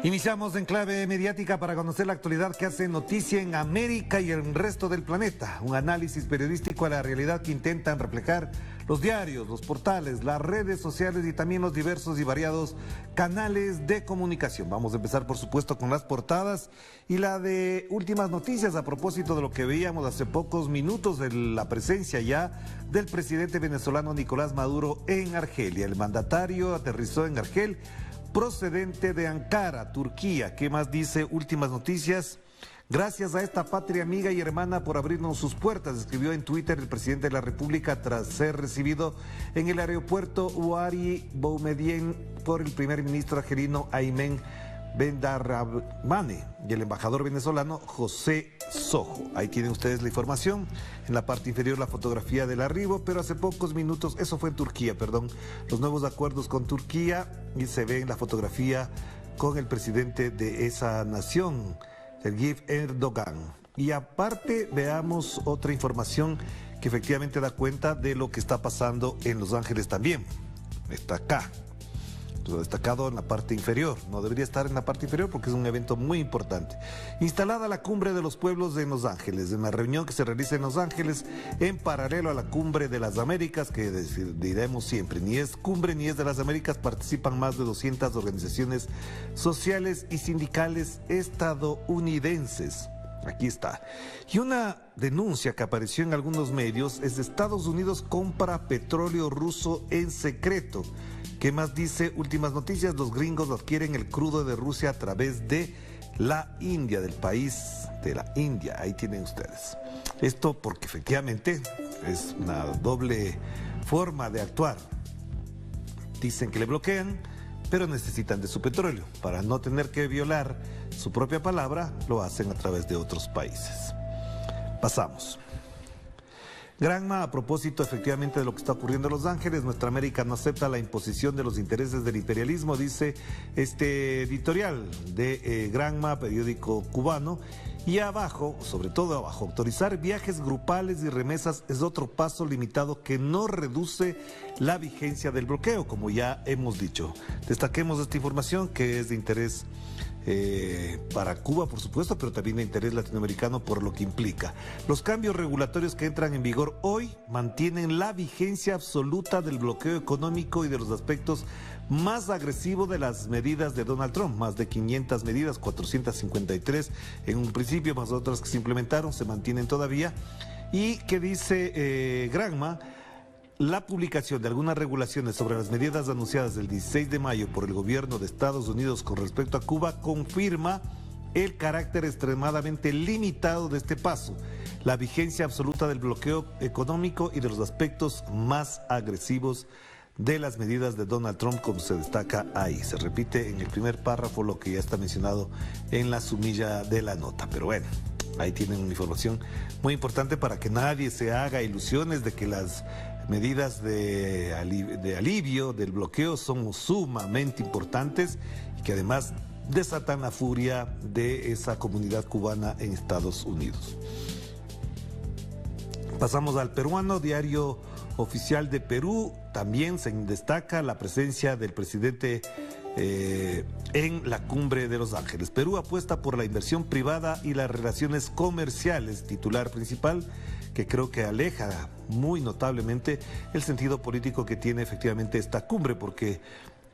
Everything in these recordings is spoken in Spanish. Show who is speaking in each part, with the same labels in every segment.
Speaker 1: Iniciamos en clave mediática para conocer la actualidad que hace noticia en América y el resto del planeta. Un análisis periodístico a la realidad que intentan reflejar los diarios, los portales, las redes sociales y también los diversos y variados canales de comunicación. Vamos a empezar, por supuesto, con las portadas y la de últimas noticias a propósito de lo que veíamos hace pocos minutos de la presencia ya del presidente venezolano Nicolás Maduro en Argelia. El mandatario aterrizó en Argel, procedente de Ankara, Turquía. ¿Qué más dice últimas noticias? Gracias a esta patria amiga y hermana por abrirnos sus puertas, escribió en Twitter el presidente de la República tras ser recibido en el aeropuerto Ouari Boumediene por el primer ministro argelino Aymen Bendarrahmane y el embajador venezolano José Sojo. Ahí tienen ustedes la información. En la parte inferior la fotografía del arribo, pero hace pocos minutos, eso fue en Turquía, perdón, los nuevos acuerdos con Turquía, y se ve en la fotografía con el presidente de esa nación, Recep Erdogan. Y aparte veamos otra información que efectivamente da cuenta de lo que está pasando en Los Ángeles también. Está acá, lo destacado en la parte inferior. No debería estar en la parte inferior porque es un evento muy importante. Instalada la Cumbre de los Pueblos de Los Ángeles, en la reunión que se realiza en Los Ángeles en paralelo a la Cumbre de las Américas, que diremos siempre, ni es cumbre ni es de las Américas, participan más de 200 organizaciones sociales y sindicales estadounidenses. Aquí está. Y una denuncia que apareció en algunos medios es de Estados Unidos compra petróleo ruso en secreto. ¿Qué más dice últimas noticias? Los gringos adquieren el crudo de Rusia a través de la India, del país de la India. Ahí tienen ustedes. Esto porque efectivamente es una doble forma de actuar. Dicen que le bloquean, pero necesitan de su petróleo. Para no tener que violar su propia palabra, lo hacen a través de otros países. Pasamos. Granma, a propósito efectivamente de lo que está ocurriendo en Los Ángeles, nuestra América no acepta la imposición de los intereses del imperialismo, dice este editorial de Granma, periódico cubano. Y abajo, sobre todo abajo, autorizar viajes grupales y remesas es otro paso limitado que no reduce la vigencia del bloqueo, como ya hemos dicho. Destaquemos esta información que es de interés para Cuba, por supuesto, pero también de interés latinoamericano por lo que implica. Los cambios regulatorios que entran en vigor hoy mantienen la vigencia absoluta del bloqueo económico y de los aspectos más agresivos de las medidas de Donald Trump. Más de 500 medidas, 453 en un principio, más otras que se implementaron, se mantienen todavía. Y que dice Granma, la publicación de algunas regulaciones sobre las medidas anunciadas el 16 de mayo por el gobierno de Estados Unidos con respecto a Cuba confirma el carácter extremadamente limitado de este paso, la vigencia absoluta del bloqueo económico y de los aspectos más agresivos de las medidas de Donald Trump, como se destaca ahí. Se repite en el primer párrafo lo que ya está mencionado en la sumilla de la nota, pero bueno, ahí tienen una información muy importante para que nadie se haga ilusiones de que las medidas de alivio del bloqueo son sumamente importantes y que además desatan la furia de esa comunidad cubana en Estados Unidos. Pasamos al peruano, diario oficial de Perú. También se destaca la presencia del presidente en la Cumbre de Los Ángeles. Perú apuesta por la inversión privada y las relaciones comerciales, titular principal, que creo que aleja muy notablemente el sentido político que tiene efectivamente esta cumbre, porque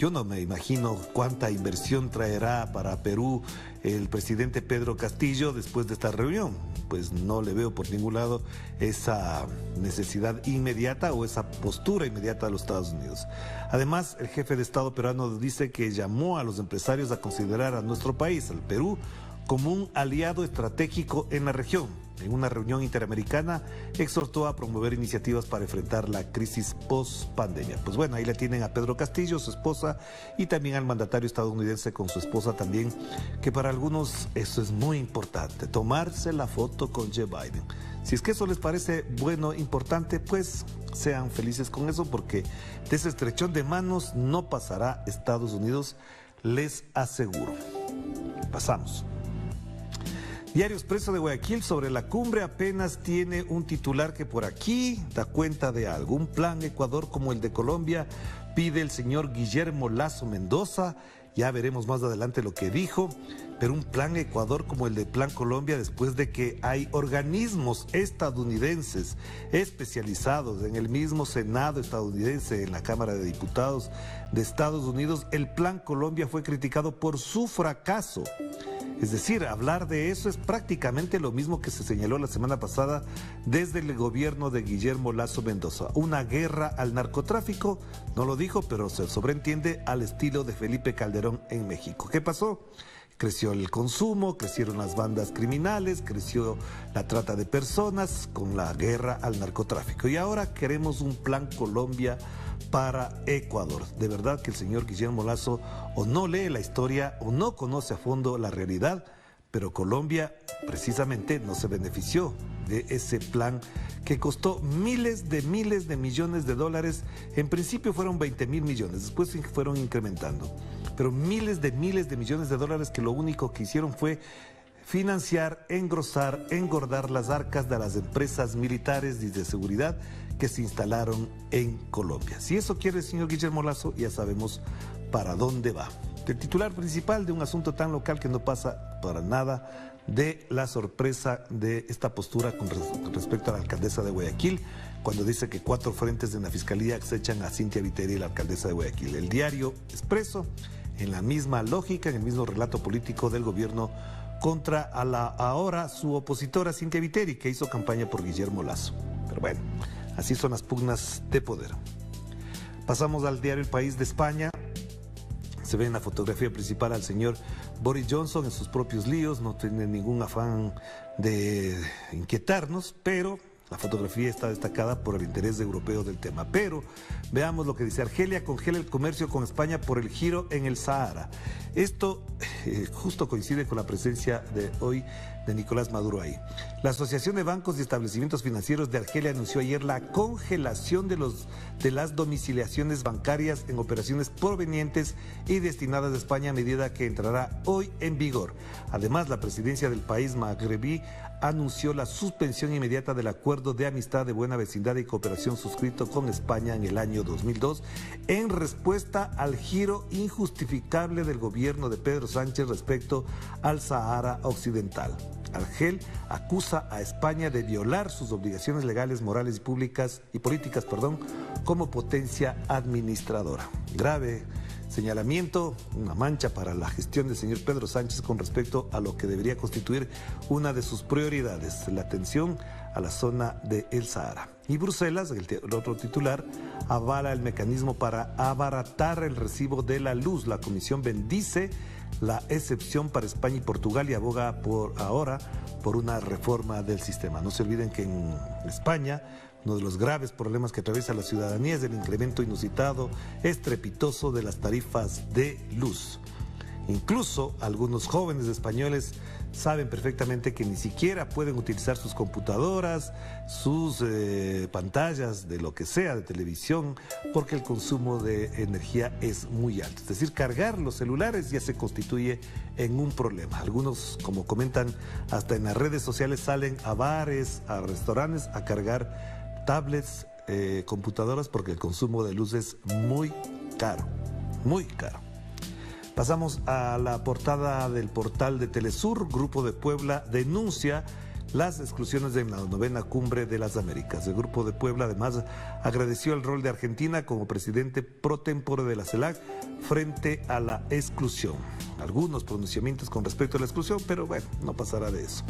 Speaker 1: yo no me imagino cuánta inversión traerá para Perú el presidente Pedro Castillo después de esta reunión. Pues no le veo por ningún lado esa necesidad inmediata o esa postura inmediata de los Estados Unidos. Además, el jefe de Estado peruano dice que llamó a los empresarios a considerar a nuestro país, al Perú, como un aliado estratégico en la región. En una reunión interamericana exhortó a promover iniciativas para enfrentar la crisis post-pandemia. Pues bueno, ahí la tienen a Pedro Castillo, su esposa, y también al mandatario estadounidense con su esposa también, que para algunos eso es muy importante, tomarse la foto con Joe Biden. Si es que eso les parece bueno, importante, pues sean felices con eso, porque de ese estrechón de manos no pasará Estados Unidos, les aseguro. Pasamos. Diario Expreso de Guayaquil, sobre la cumbre apenas tiene un titular que por aquí da cuenta de algo. Un plan Ecuador como el de Colombia pide el señor Guillermo Lasso Mendoza Ya veremos más adelante lo que dijo, pero un plan Ecuador como el de Plan Colombia, después de que hay organismos estadounidenses especializados en el mismo Senado estadounidense, en la Cámara de Diputados de Estados Unidos, el Plan Colombia fue criticado por su fracaso. Es decir, hablar de eso es prácticamente lo mismo que se señaló la semana pasada desde el gobierno de Guillermo Lasso Mendoza. Una guerra al narcotráfico, no lo dijo, pero se sobreentiende al estilo de Felipe Calderón en México. ¿Qué pasó? Creció el consumo, crecieron las bandas criminales, creció la trata de personas con la guerra al narcotráfico. Y ahora queremos un Plan Colombia para Ecuador. De verdad que el señor Guillermo Lasso o no lee la historia o no conoce a fondo la realidad, pero Colombia precisamente no se benefició de ese plan que costó miles de millones de dólares. En principio fueron 20.000 millones, después fueron incrementando, pero miles de millones de dólares que lo único que hicieron fue financiar, engrosar, engordar las arcas de las empresas militares y de seguridad que se instalaron en Colombia. Si eso quiere el señor Guillermo Lasso, ya sabemos para dónde va. El titular principal de un asunto tan local que no pasa para nada de la sorpresa de esta postura con respecto a la alcaldesa de Guayaquil, cuando dice que 4 frentes de la fiscalía acechan a Cynthia Viteri, la alcaldesa de Guayaquil. El diario Expreso, en la misma lógica, en el mismo relato político del gobierno contra a la ahora su opositora Cynthia Viteri, que hizo campaña por Guillermo Lasso. Pero bueno, así son las pugnas de poder. Pasamos al diario El País de España. Se ve en la fotografía principal al señor Boris Johnson en sus propios líos, no tiene ningún afán de inquietarnos, pero la fotografía está destacada por el interés europeo del tema. Pero veamos lo que dice: Argelia congela el comercio con España por el giro en el Sahara. Esto justo coincide con la presencia de hoy de Nicolás Maduro ahí. La Asociación de Bancos y Establecimientos Financieros de Argelia anunció ayer la congelación de las domiciliaciones bancarias en operaciones provenientes y destinadas a España, a medida que entrará hoy en vigor. Además, la presidencia del país magrebí anunció la suspensión inmediata del acuerdo de amistad, de buena vecindad y cooperación suscrito con España en el año 2002 en respuesta al giro injustificable del gobierno de Pedro Sánchez respecto al Sahara Occidental. Argel acusa a España de violar sus obligaciones legales, morales y políticas, como potencia administradora. Grave señalamiento, una mancha para la gestión del señor Pedro Sánchez con respecto a lo que debería constituir una de sus prioridades, la atención a la zona de El Sahara. Y Bruselas, el otro titular, avala el mecanismo para abaratar el recibo de la luz. La Comisión bendice la excepción para España y Portugal y aboga por una reforma del sistema. No se olviden que en España uno de los graves problemas que atraviesa la ciudadanía es el incremento inusitado, estrepitoso de las tarifas de luz. Incluso algunos jóvenes españoles saben perfectamente que ni siquiera pueden utilizar sus computadoras, sus pantallas de lo que sea, de televisión, porque el consumo de energía es muy alto. Es decir, cargar los celulares ya se constituye en un problema. Algunos, como comentan, hasta en las redes sociales salen a bares, a restaurantes a cargar tablets, computadoras, porque el consumo de luz es muy caro, muy caro. Pasamos a la portada del portal de Telesur. Grupo de Puebla denuncia las exclusiones de la 9ª Cumbre de las Américas. El Grupo de Puebla además agradeció el rol de Argentina como presidente pro tempore de la CELAC frente a la exclusión. Algunos pronunciamientos con respecto a la exclusión, pero bueno, no pasará de eso.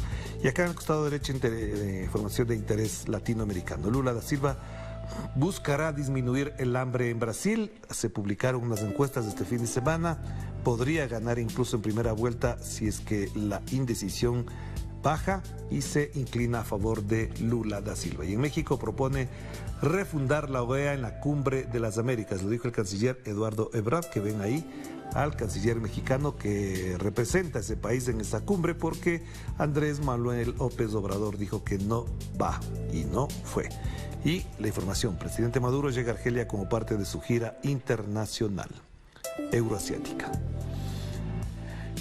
Speaker 1: Y acá en el costado derecho, información de interés latinoamericano. Lula da Silva buscará disminuir el hambre en Brasil. Se publicaron unas encuestas este fin de semana. Podría ganar incluso en primera vuelta si es que la indecisión baja y se inclina a favor de Lula da Silva. Y en México propone refundar la OEA en la Cumbre de las Américas. Lo dijo el canciller Eduardo Ebrard, que ven ahí al canciller mexicano que representa a ese país en esa cumbre, porque Andrés Manuel López Obrador dijo que no va y no fue. Y la información: presidente Maduro llega a Argelia como parte de su gira internacional euroasiática.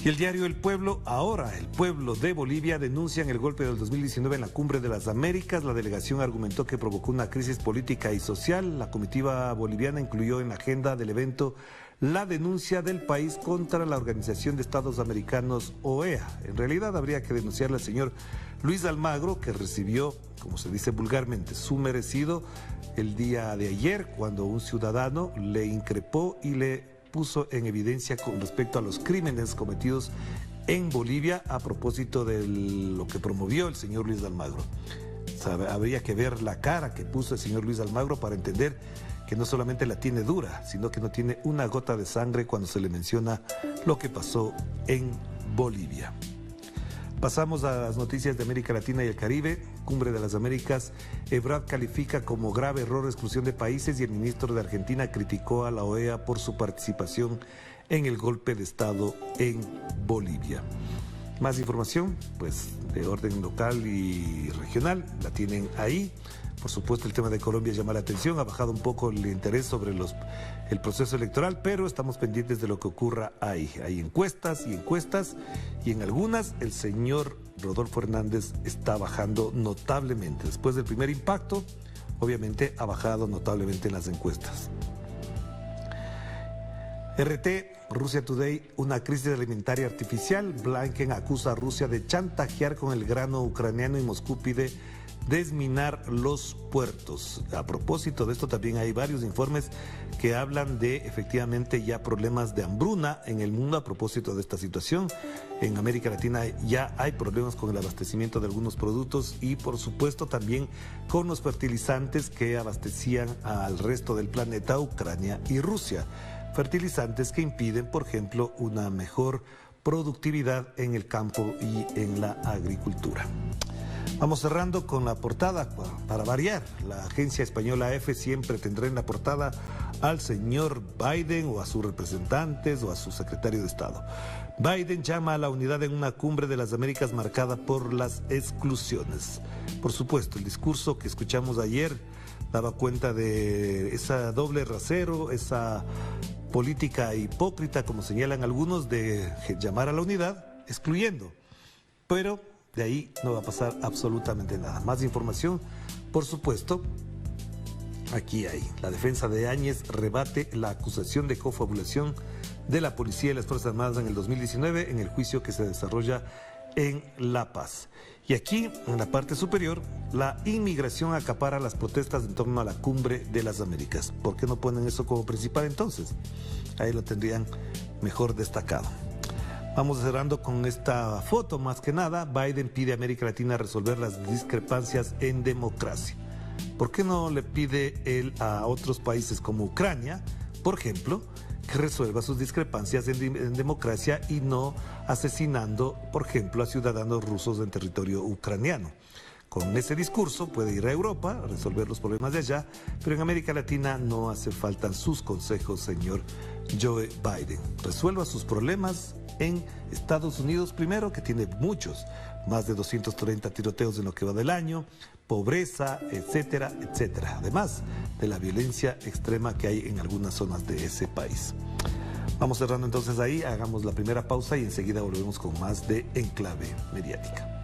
Speaker 1: Y el diario El Pueblo, ahora el pueblo de Bolivia, denuncian el golpe del 2019 en la Cumbre de las Américas. La delegación argumentó que provocó una crisis política y social. La comitiva boliviana incluyó en la agenda del evento la denuncia del país contra la Organización de Estados Americanos, OEA. En realidad habría que denunciarle al señor Luis Almagro, que recibió, como se dice vulgarmente, su merecido el día de ayer, cuando un ciudadano le increpó y le puso en evidencia con respecto a los crímenes cometidos en Bolivia a propósito de lo que promovió el señor Luis Almagro. Habría que ver la cara que puso el señor Luis Almagro para entender que no solamente la tiene dura, sino que no tiene una gota de sangre cuando se le menciona lo que pasó en Bolivia. Pasamos a las noticias de América Latina y el Caribe. Cumbre de las Américas. Ebrard califica como grave error la exclusión de países y el ministro de Argentina criticó a la OEA por su participación en el golpe de Estado en Bolivia. Más información, pues, de orden local y regional, la tienen ahí. Por supuesto, el tema de Colombia llama la atención, ha bajado un poco el interés sobre el proceso electoral, pero estamos pendientes de lo que ocurra ahí. Hay encuestas, y en algunas el señor Rodolfo Hernández está bajando notablemente. Después del primer impacto, obviamente ha bajado notablemente en las encuestas. RT, Russia Today, una crisis alimentaria artificial. Blinken acusa a Rusia de chantajear con el grano ucraniano y Moscú pide desminar los puertos. A propósito de esto, también hay varios informes que hablan de efectivamente ya problemas de hambruna en el mundo a propósito de esta situación. En América Latina ya hay problemas con el abastecimiento de algunos productos y por supuesto también con los fertilizantes que abastecían al resto del planeta, Ucrania y Rusia. Fertilizantes que impiden, por ejemplo, una mejor productividad en el campo y en la agricultura. Vamos cerrando con la portada, para variar. La agencia española EFE siempre tendrá en la portada al señor Biden o a sus representantes o a su secretario de Estado. Biden llama a la unidad en una cumbre de las Américas marcada por las exclusiones. Por supuesto, el discurso que escuchamos ayer daba cuenta de esa doble rasero, esa política hipócrita, como señalan algunos, de llamar a la unidad, excluyendo. Pero de ahí no va a pasar absolutamente nada. Más información, por supuesto, aquí hay. La defensa de Áñez rebate la acusación de cofabulación de la policía y las Fuerzas Armadas en el 2019 en el juicio que se desarrolla en La Paz. Y aquí, en la parte superior, la inmigración acapara las protestas en torno a la cumbre de las Américas. ¿Por qué no ponen eso como principal entonces? Ahí lo tendrían mejor destacado. Vamos cerrando con esta foto, más que nada. Biden pide a América Latina resolver las discrepancias en democracia. ¿Por qué no le pide él a otros países como Ucrania, por ejemplo, que resuelva sus discrepancias en democracia y no asesinando, por ejemplo, a ciudadanos rusos en territorio ucraniano? Con ese discurso puede ir a Europa a resolver los problemas de allá, pero en América Latina no hace falta sus consejos, señor Joe Biden. Resuelva sus problemas en Estados Unidos primero, que tiene muchos, más de 230 tiroteos en lo que va del año, pobreza, etcétera, etcétera. Además de la violencia extrema que hay en algunas zonas de ese país. Vamos cerrando entonces ahí, hagamos la primera pausa y enseguida volvemos con más de Enclave Mediática.